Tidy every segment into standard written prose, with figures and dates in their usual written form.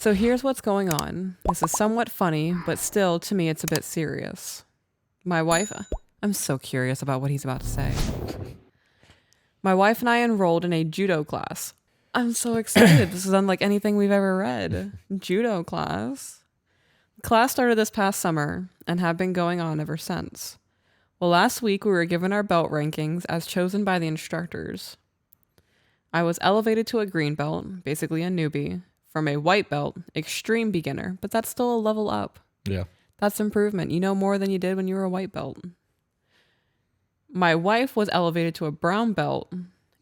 So here's what's going on. This is somewhat funny, but still, to me, it's a bit serious. I'm so curious about what he's about to say. My wife and I enrolled in a judo class. I'm so excited. This is unlike anything we've ever read. Judo class. Class started this past summer and have been going on ever since. Well, last week we were given our belt rankings as chosen by the instructors. I was elevated to a green belt, basically a newbie, from a white belt, extreme beginner, but that's still a level up. Yeah. That's improvement. You know more than you did when you were a white belt. My wife was elevated to a brown belt,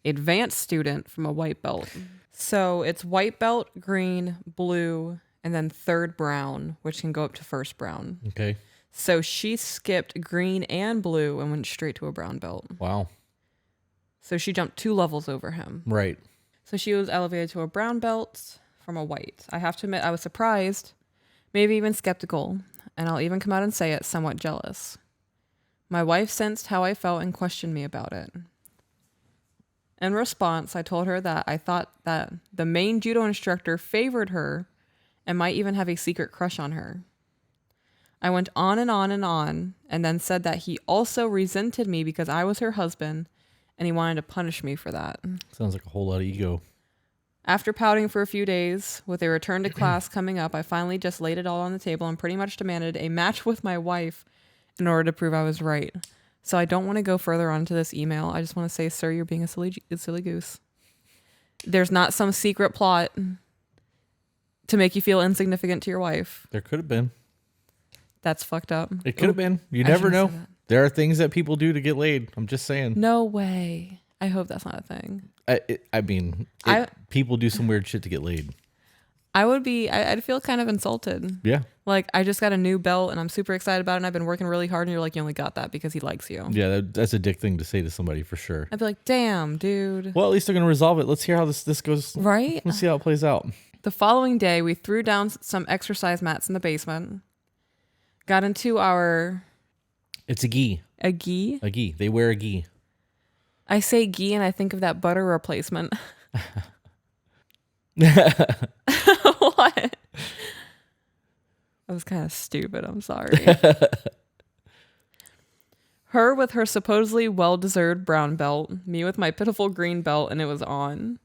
advanced student from a white belt. So it's white belt, green, blue, and then third brown, which can go up to first brown. Okay. So she skipped green and blue and went straight to a brown belt. Wow. So she jumped 2 levels over him. Right. So she was elevated to a brown belt from a white. I have to admit, I was surprised, maybe even skeptical, and I'll even come out and say it, somewhat jealous. My wife sensed how I felt and questioned me about it. In response, I told her that I thought that the main judo instructor favored her and might even have a secret crush on her. I went on and on and on, and then said that he also resented me because I was her husband, and he wanted to punish me for that. Sounds like a whole lot of ego. After pouting for a few days, with a return to class coming up, I finally just laid it all on the table and pretty much demanded a match with my wife in order to prove I was right. So I don't want to go further on to this email. I just want to say, sir, you're being a silly goose. There's not some secret plot to make you feel insignificant to your wife. There could have been. That's fucked up. It could have been. You I never shouldn't know. say that. There are things that people do to get laid. I'm just saying. No way. I hope that's not a thing. People do some weird shit to get laid. I'd feel kind of insulted. Yeah. Like, I just got a new belt and I'm super excited about it and I've been working really hard and you're like, you only got that because he likes you. Yeah, that's a dick thing to say to somebody for sure. I'd be like, damn, dude. Well, at least they're going to resolve it. Let's hear how this goes. Right? Let's see how it plays out. The following day, we threw down some exercise mats in the basement, got into our... It's a gi. A gi? A gi. They wear a gi. I say gi and I think of that butter replacement. What? That was kind of stupid. I'm sorry. Her with her supposedly well-deserved brown belt, me with my pitiful green belt, and it was on.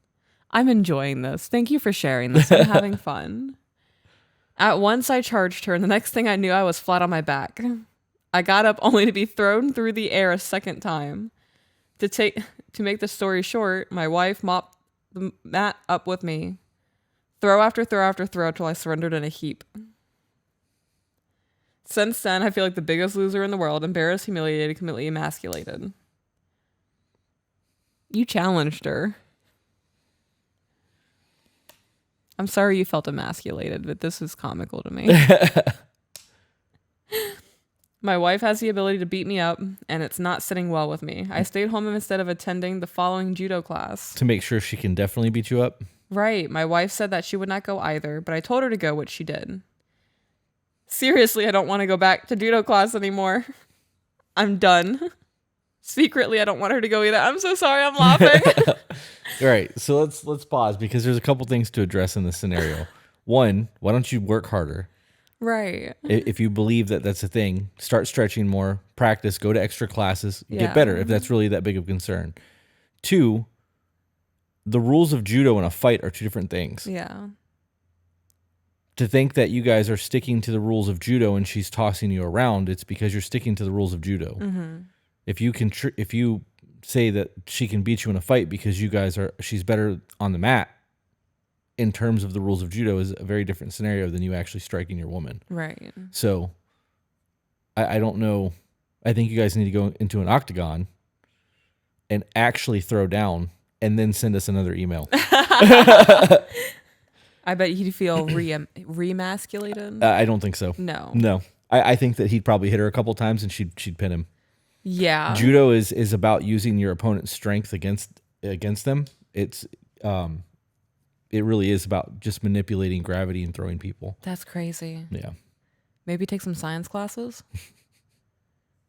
I'm enjoying this. Thank you for sharing this. I'm having fun. At once I charged her, and the next thing I knew, I was flat on my back. I got up only to be thrown through the air a second time. To make the story short, my wife mopped the mat up with me. Throw after throw after throw till I surrendered in a heap. Since then, I feel like the biggest loser in the world, embarrassed, humiliated, completely emasculated. You challenged her. I'm sorry you felt emasculated, but this is comical to me. My wife has the ability to beat me up, and it's not sitting well with me. I stayed home instead of attending the following judo class. To make sure she can definitely beat you up? Right. My wife said that she would not go either, but I told her to go, which she did. Seriously, I don't want to go back to judo class anymore. I'm done. Secretly, I don't want her to go either. I'm so sorry. I'm laughing. All right. So let's pause because there's a couple things to address in this scenario. One, why don't you work harder? Right. If you believe that that's a thing, start stretching more, practice, go to extra classes, Yeah. get better if that's really that big of a concern. Two, the rules of judo and a fight are two different things. Yeah. To think that you guys are sticking to the rules of judo and she's tossing you around, it's because you're sticking to the rules of judo. Mm-hmm. If you say that she can beat you in a fight because she's better on the mat, in terms of the rules of judo, is a very different scenario than you actually striking your woman. Right. So I don't know. I think you guys need to go into an octagon and actually throw down and then send us another email. I bet he'd feel remasculated. I don't think so. No. I think that he'd probably hit her a couple times and she'd pin him. Yeah. Judo is about using your opponent's strength against them. It really is about just manipulating gravity and throwing people. That's crazy. Yeah. Maybe take some science classes.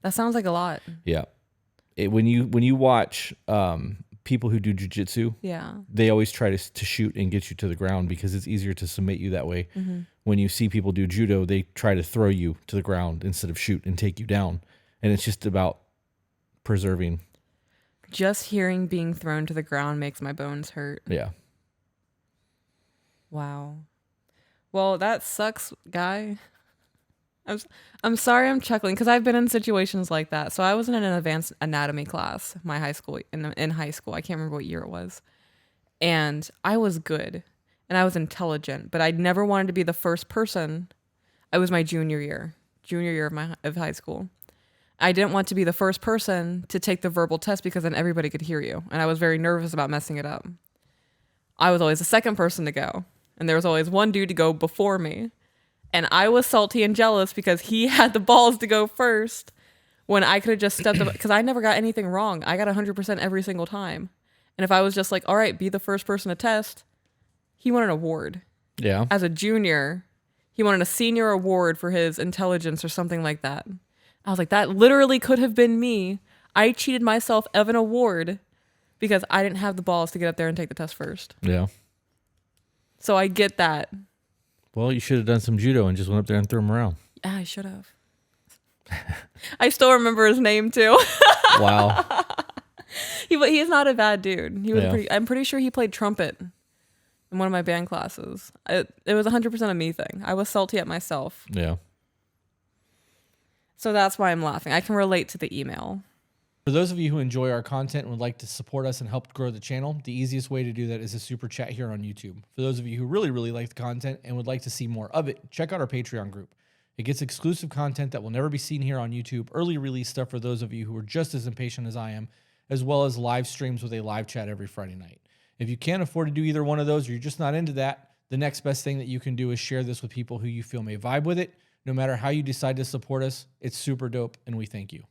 That sounds like a lot. Yeah. When you watch people who do jujitsu, Yeah. they always try to shoot and get you to the ground because it's easier to submit you that way. When you see people do judo, they try to throw you to the ground instead of shoot and take you down. And it's just about preserving. Just hearing being thrown to the ground makes my bones hurt. Yeah. Wow. Well, that sucks, guy. I'm sorry I'm chuckling because I've been in situations like that. So I was in an advanced anatomy class, in high school. I can't remember what year it was. And I was good and I was intelligent, but I never wanted to be the first person. It was my junior year of high school. I didn't want to be the first person to take the verbal test because then everybody could hear you. And I was very nervous about messing it up. I was always the second person to go. And there was always one dude to go before me. And I was salty and jealous because he had the balls to go first when I could have just stepped up. Because I never got anything wrong. I got 100% every single time. And if I was just like, all right, be the first person to test, he won an award. Yeah. As a junior, he won a senior award for his intelligence or something like that. I was like, that literally could have been me. I cheated myself of an award because I didn't have the balls to get up there and take the test first. Yeah. So I get that. Well, you should have done some judo and just went up there and threw him around. Yeah, I should have. I still remember his name too. Wow. He's not a bad dude. He was Yeah. I'm pretty sure he played trumpet in one of my band classes. It was 100% a me thing. I was salty at myself. Yeah. So that's why I'm laughing. I can relate to the email. For those of you who enjoy our content and would like to support us and help grow the channel, the easiest way to do that is a super chat here on YouTube. For those of you who really, really like the content and would like to see more of it, check out our Patreon group. It gets exclusive content that will never be seen here on YouTube, early release stuff for those of you who are just as impatient as I am, as well as live streams with a live chat every Friday night. If you can't afford to do either one of those or you're just not into that, the next best thing that you can do is share this with people who you feel may vibe with it. No matter how you decide to support us, it's super dope and we thank you.